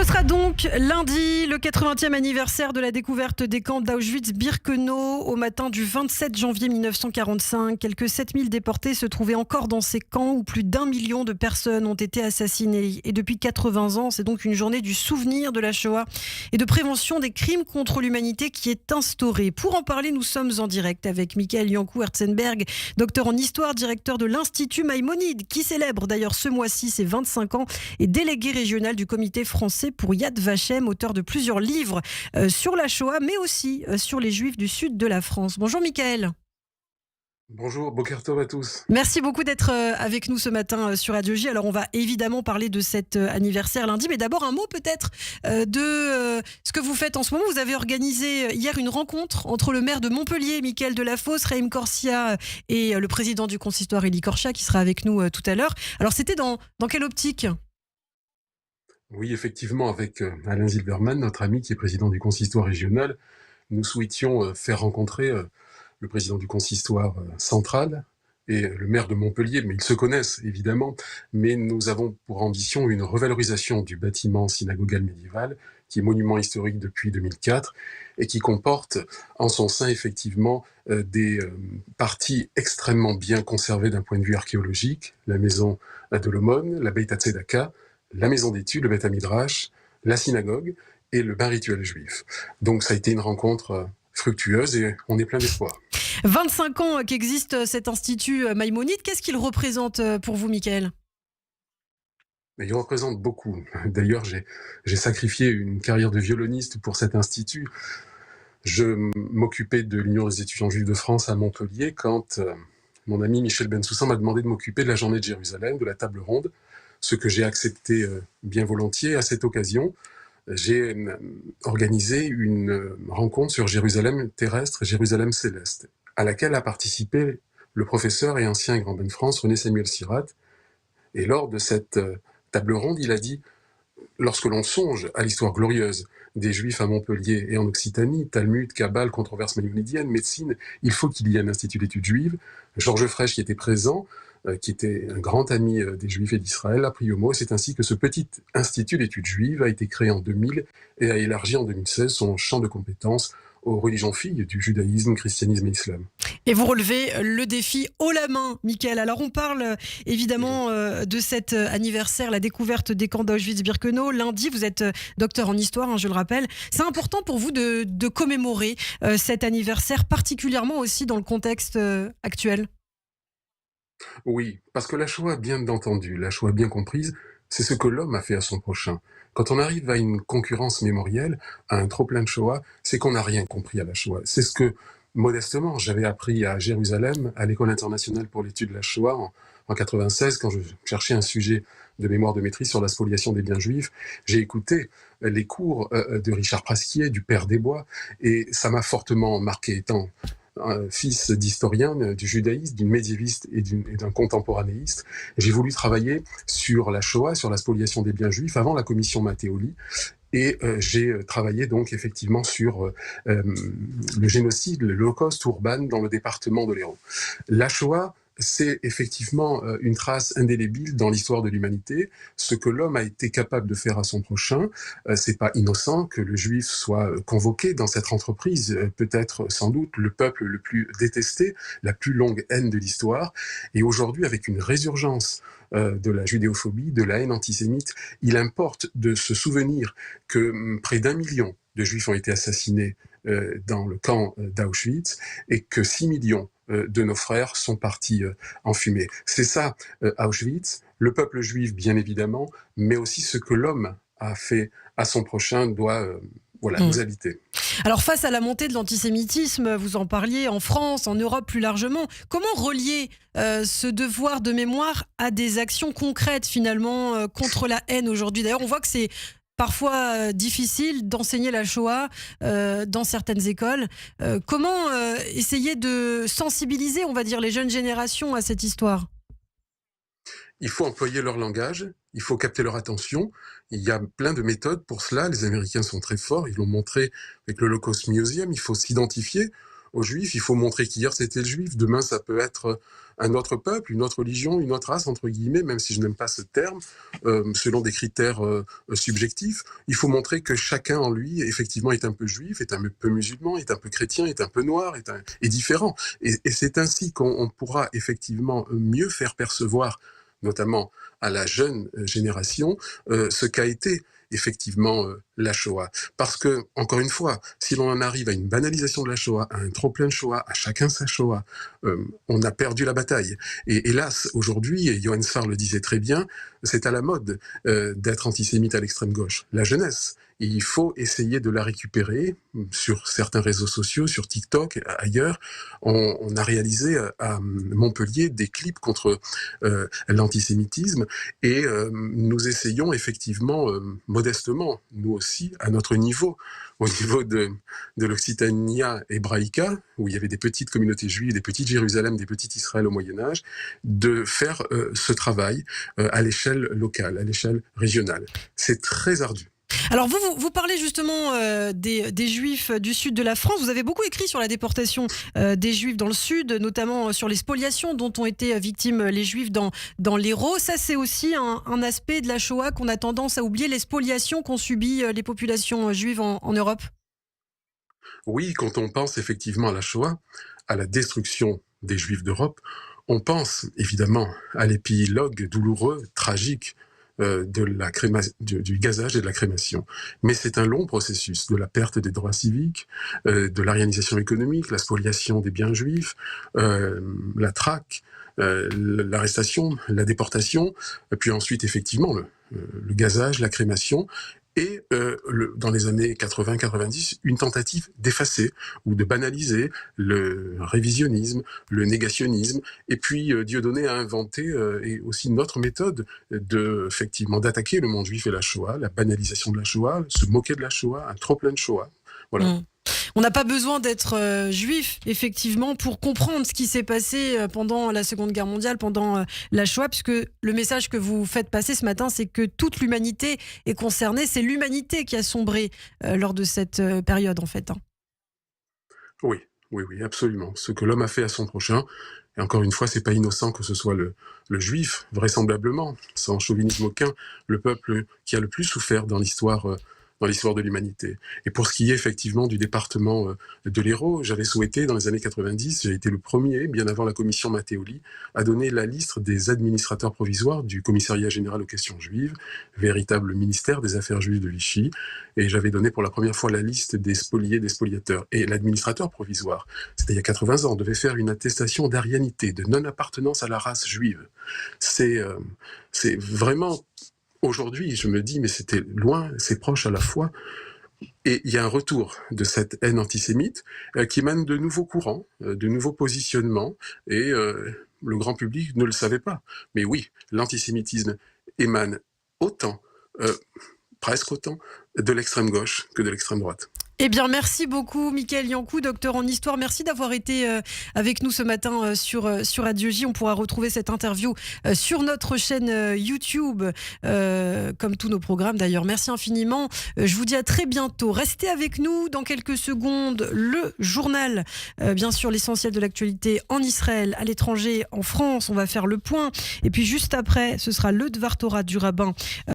Sera donc lundi le 80e anniversaire de la découverte des camps d'Auschwitz-Birkenau au matin du 27 janvier 1945. Quelques 7000 déportés se trouvaient encore dans ces camps où plus d'1 million de personnes ont été assassinées. Et depuis 80 ans, c'est donc une journée du souvenir de la Shoah et de prévention des crimes contre l'humanité qui est instaurée. Pour en parler, nous sommes en direct avec Michael Yankou-Herzenberg, docteur en histoire, directeur de l'Institut Maïmonide, qui célèbre d'ailleurs ce mois-ci ses 25 ans et délégué régional du comité français pour Yad Vashem, auteur de plusieurs livres sur la Shoah, mais aussi sur les Juifs du sud de la France. Bonjour Michael. Bonjour, Boker Tov à tous. Merci beaucoup d'être avec nous ce matin sur Radio J. Alors on va évidemment parler de cet anniversaire lundi, mais d'abord un mot peut-être de ce que vous faites en ce moment. Vous avez organisé hier une rencontre entre le maire de Montpellier, Mickaël Delafosse, Raïm Corsia et le président du consistoire, Elie Korcha, qui sera avec nous tout à l'heure. Alors c'était dans quelle optique ? Oui, effectivement, avec Alain Zilberman, notre ami qui est président du consistoire régional, nous souhaitions faire rencontrer le président du consistoire central et le maire de Montpellier, mais ils se connaissent évidemment, mais nous avons pour ambition une revalorisation du bâtiment synagogal médiéval, qui est monument historique depuis 2004, et qui comporte en son sein effectivement des parties extrêmement bien conservées d'un point de vue archéologique, la maison de l'aumône, la Beit HaTzedaka, la maison d'études, le Beth Midrash, la synagogue et le bain rituel juif. Donc ça a été une rencontre fructueuse et on est plein d'espoir. 25 ans qu'existe cet institut Maïmonide, qu'est-ce qu'il représente pour vous, Michael ? Il représente beaucoup. D'ailleurs, j'ai sacrifié une carrière de violoniste pour cet institut. Je m'occupais de l'Union des étudiants juifs de France à Montpellier quand mon ami Michel Bensoussan m'a demandé de m'occuper de la journée de Jérusalem, de la table ronde, ce que j'ai accepté bien volontiers. À cette occasion, j'ai organisé une rencontre sur Jérusalem terrestre et Jérusalem céleste, à laquelle a participé le professeur et ancien grand ben de France, René Samuel Sirat. Et lors de cette table ronde, il a dit « Lorsque l'on songe à l'histoire glorieuse des Juifs à Montpellier et en Occitanie, Talmud, Kabbale, controverse maïmonidienne, médecine, il faut qu'il y ait un institut d'études juives. » Georges Frêche, qui était présent, qui était un grand ami des Juifs et d'Israël, a pris au mot. C'est ainsi que ce petit institut d'études juives a été créé en 2000 et a élargi en 2016 son champ de compétences aux religions filles du judaïsme, christianisme et islam. Et vous relevez le défi haut la main, Michael. Alors on parle évidemment de cet anniversaire, la découverte des camps d'Auschwitz-Birkenau. Lundi, vous êtes docteur en histoire, je le rappelle. C'est important pour vous de commémorer cet anniversaire, particulièrement aussi dans le contexte actuel ? Oui, parce que la Shoah, bien entendu, la Shoah bien comprise, c'est ce que l'homme a fait à son prochain. Quand on arrive à une concurrence mémorielle, à un trop-plein de Shoah, c'est qu'on n'a rien compris à la Shoah. C'est ce que, modestement, j'avais appris à Jérusalem, à l'École internationale pour l'étude de la Shoah, en 96, quand je cherchais un sujet de mémoire de maîtrise sur la spoliation des biens juifs. J'ai écouté les cours de Richard Prasquier, du Père des Bois, et ça m'a fortement marqué, étant fils d'historien du judaïsme, d'une médiéviste et d'un contemporanéiste. J'ai voulu travailler sur la Shoah, sur la spoliation des biens juifs, avant la commission Matteoli, et j'ai travaillé donc effectivement sur le génocide, l'Holocauste urbain dans le département de l'Hérault. La Shoah, c'est effectivement une trace indélébile dans l'histoire de l'humanité. Ce que l'homme a été capable de faire à son prochain, c'est pas innocent que le juif soit convoqué dans cette entreprise, peut-être sans doute le peuple le plus détesté, la plus longue haine de l'histoire. Et aujourd'hui, avec une résurgence de la judéophobie, de la haine antisémite, il importe de se souvenir que près d'1 million de juifs ont été assassinés dans le camp d'Auschwitz et que 6 millions de nos frères sont partis en fumée. C'est ça, Auschwitz, le peuple juif bien évidemment, mais aussi ce que l'homme a fait à son prochain doit nous habiter. Alors face à la montée de l'antisémitisme, vous en parliez en France, en Europe plus largement, comment relier ce devoir de mémoire à des actions concrètes finalement contre la haine aujourd'hui ? D'ailleurs on voit que c'est parfois difficile d'enseigner la Shoah dans certaines écoles. Comment essayer de sensibiliser, on va dire, les jeunes générations à cette histoire ? Il faut employer leur langage, il faut capter leur attention. Il y a plein de méthodes pour cela. Les Américains sont très forts, ils l'ont montré avec le Holocaust Museum. Il faut s'identifier aux Juifs, il faut montrer qu'hier c'était le Juif, demain ça peut être un autre peuple, une autre religion, une autre race, entre guillemets, même si je n'aime pas ce terme, selon des critères subjectifs. Il faut montrer que chacun en lui, effectivement, est un peu juif, est un peu musulman, est un peu chrétien, est un peu noir, est différent. Et c'est ainsi qu'on pourra effectivement mieux faire percevoir, notamment à la jeune génération, ce qu'a été effectivement la Shoah. Parce que, encore une fois, si l'on en arrive à une banalisation de la Shoah, à un trop-plein de Shoah, à chacun sa Shoah, on a perdu la bataille. Et hélas, aujourd'hui, et Johann Sfar le disait très bien, c'est à la mode d'être antisémite à l'extrême gauche. La jeunesse, il faut essayer de la récupérer sur certains réseaux sociaux, sur TikTok, ailleurs. On a réalisé à Montpellier des clips contre l'antisémitisme et nous essayons effectivement, modestement, nous aussi, à notre niveau, au niveau de l'Occitania hébraïca, où il y avait des petites communautés juives, des petites Jérusalem, des petites Israël au Moyen-Âge, de faire ce travail à l'échelle locale, à l'échelle régionale. C'est très ardu. Alors vous parlez justement des Juifs du sud de la France. Vous avez beaucoup écrit sur la déportation des Juifs dans le sud, notamment sur les spoliations dont ont été victimes les Juifs dans l'Hérault. Ça, c'est aussi un aspect de la Shoah qu'on a tendance à oublier, les spoliations qu'ont subies les populations juives en Europe. Oui, quand on pense effectivement à la Shoah, à la destruction des Juifs d'Europe, on pense évidemment à l'épilogue douloureux, tragique, du gazage et de la crémation. Mais c'est un long processus de la perte des droits civiques, de l'arianisation économique, la spoliation des biens juifs, la traque, l'arrestation, la déportation, puis ensuite effectivement le gazage, la crémation, et dans les années 80-90, une tentative d'effacer ou de banaliser le révisionnisme, le négationnisme, et puis Dieudonné a inventé et aussi une autre méthode effectivement d'attaquer le monde juif et la Shoah, la banalisation de la Shoah, se moquer de la Shoah, un trop-plein de Shoah. Voilà. On n'a pas besoin d'être juif, effectivement, pour comprendre ce qui s'est passé pendant la Seconde Guerre mondiale, pendant la Shoah, puisque le message que vous faites passer ce matin, c'est que toute l'humanité est concernée. C'est l'humanité qui a sombré lors de cette période, en fait. Oui, absolument. Ce que l'homme a fait à son prochain, et encore une fois, c'est pas innocent que ce soit le juif, vraisemblablement, sans chauvinisme aucun, le peuple qui a le plus souffert dans l'histoire de l'humanité. Et pour ce qui est effectivement du département de l'Hérault, j'avais souhaité, dans les années 90, j'ai été le premier, bien avant la commission Matteoli, à donner la liste des administrateurs provisoires du Commissariat général aux questions juives, véritable ministère des affaires juives de Vichy, et j'avais donné pour la première fois la liste des spoliés, des spoliateurs. Et l'administrateur provisoire, c'était il y a 80 ans, devait faire une attestation d'arianité, de non-appartenance à la race juive. C'est vraiment... Aujourd'hui, je me dis, mais c'était loin, c'est proche à la fois. Et il y a un retour de cette haine antisémite qui émane de nouveaux courants, de nouveaux positionnements, et le grand public ne le savait pas. Mais oui, l'antisémitisme émane autant, presque autant, de l'extrême gauche que de l'extrême droite. Eh bien, merci beaucoup, Mickaël Yankou, docteur en histoire. Merci d'avoir été avec nous ce matin sur Radio J. On pourra retrouver cette interview sur notre chaîne YouTube, comme tous nos programmes d'ailleurs. Merci infiniment. Je vous dis à très bientôt. Restez avec nous dans quelques secondes. Le journal, bien sûr, l'essentiel de l'actualité en Israël, à l'étranger, en France. On va faire le point. Et puis juste après, ce sera le Dvar Torah du rabbin